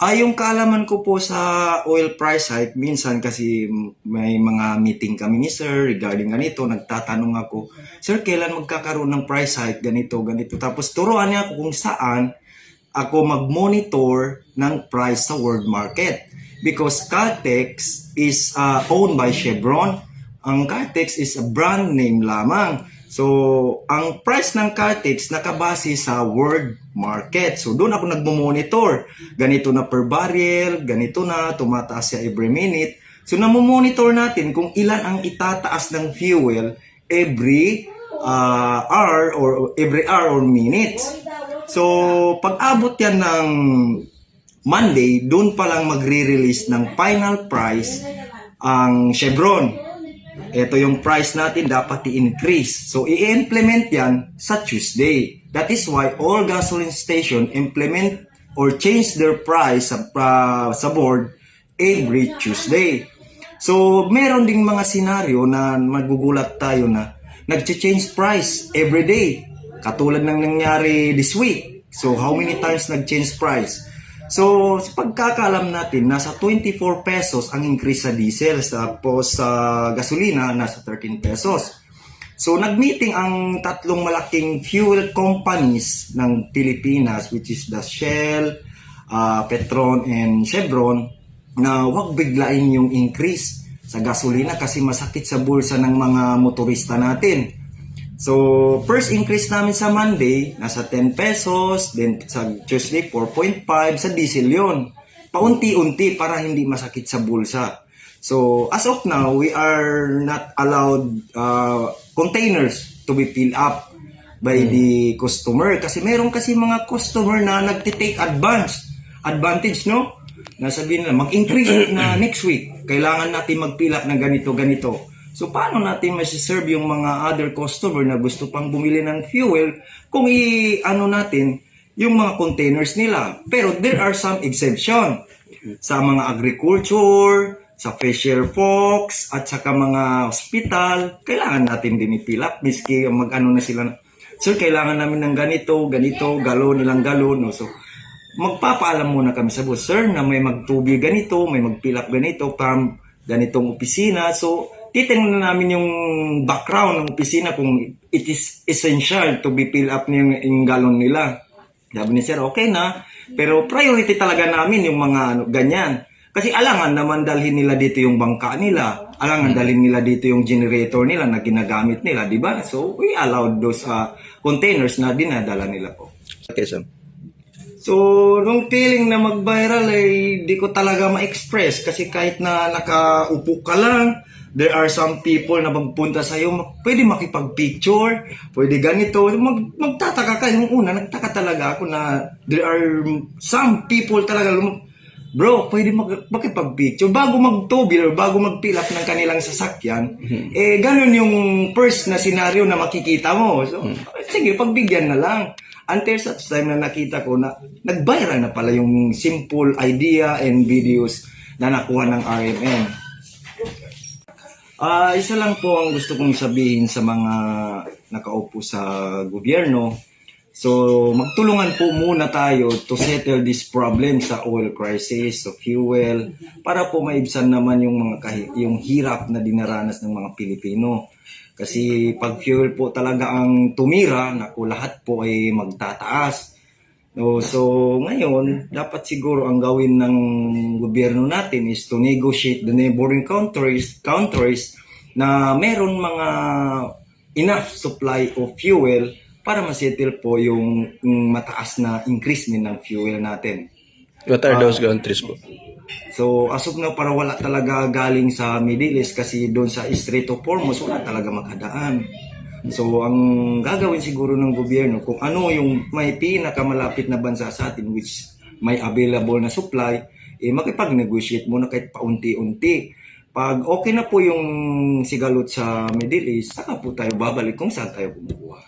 Yung kaalaman ko po sa oil price hike, minsan kasi may mga meeting kami ni Sir regarding ganito, nagtatanong ako, Sir, kailan magkakaroon ng price hike, ganito, ganito. Tapos turuan niya ako kung saan ako mag-monitor ng price sa world market. Because Caltex is owned by Chevron. Ang Caltex is a brand name lamang. So, ang price ng Caltex nakabase sa world market. So, doon ako nagmo-monitor. Ganito na per barrel, ganito na, tumataas siya every minute. So, namomonitor natin kung ilan ang itataas ng fuel every hour or minutes. So, pag abot yan ng Monday, doon pa lang magre-release ng final price ang Chevron. Ito yung price natin dapat i-increase. So, i-implement yan sa Tuesday. That is why all gasoline station implement or change their price sa board every Tuesday. So, meron ding mga senaryo na magugulat tayo na nag-change price every day. Katulad ng nangyari this week. So, how many times nag-change price? So, sa pagkakaalam natin, nasa 24 pesos ang increase sa diesel. Tapos sa gasolina, nasa 13 pesos. So, nag-meeting ang tatlong malaking fuel companies ng Pilipinas, which is the Shell, Petron, and Chevron, na huwag biglain yung increase sa gasolina kasi masakit sa bulsa ng mga motorista natin. So, first increase namin sa Monday, nasa 10 pesos, then sa Tuesday, 4.5, sa diesel yun. Paunti-unti para hindi masakit sa bulsa. So, as of now, we are not allowed containers to be filled up by the customer. Kasi meron kasi mga customer na nagtitake advantage, no? Nasabihin nila, mag-increase na next week. Kailangan natin mag-fill up na ganito. So, paano natin masiserve yung mga other customer na gusto pang bumili ng fuel kung i-ano natin yung mga containers nila? Pero there are some exception sa mga agriculture, sa Fisher Fox, at saka mga hospital. Kailangan natin din i-fill up. Miski mag-ano na sila, Sir, kailangan namin ng ganito, galon, ilang galon. No? So, magpapaalam muna kami sa boss, Sir, na may magtubil ganito, may mag-fill up ganito, from ganitong opisina. So, titingnan na namin yung background ng opisina kung it is essential to be fill up yung galon nila. Sabi ni Sir, okay na. Pero priority talaga namin yung mga ganyan. Kasi alangan naman dalhin nila dito yung bangka nila. Alangan dalhin nila dito yung generator nila na ginagamit nila, di ba? So, we allowed those containers na dinadala nila po. Okay, sir. So, nung feeling na mag-viral di ko talaga ma-express kasi kahit na nakaupo ka lang, there are some people na magpunta sa'yo, pwede makipag-picture, pwede ganito. Magtataka ka. Yung una, nagtaka talaga ako na there are some people talaga, bro, pwede makipag-picture. Bago mag-tubil or bago mag-fill up ng kanilang sasakyan, ganun yung first na senaryo na makikita mo. So, sige, pagbigyan na lang. Until such time na nakita ko na nag-viral na pala yung simple idea and videos na nakuha ng RMN. Isa lang po ang gusto kong sabihin sa mga nakaupo sa gobyerno. So, magtulungan po muna tayo to settle this problem sa oil crisis, sa fuel, para po maibsan naman yung hirap na dinaranas ng mga Pilipino. Kasi pag fuel po talaga ang tumira, naku, lahat po ay magtataas. So, ngayon, dapat siguro ang gawin ng gobyerno natin is to negotiate the neighboring countries na meron mga enough supply of fuel para masettle po yung mataas na increase ng fuel natin. What are those countries po? So, as of now, para wala talaga galing sa Middle East kasi doon sa Strait of Hormuz, wala talaga makadaan. So, ang gagawin siguro ng gobyerno, kung ano yung may pinakamalapit na bansa sa atin which may available na supply, makipag-negotiate muna kahit paunti-unti. Pag okay na po yung sigalot sa Middle East, saka po tayo babalik kung saan tayo kumukuha.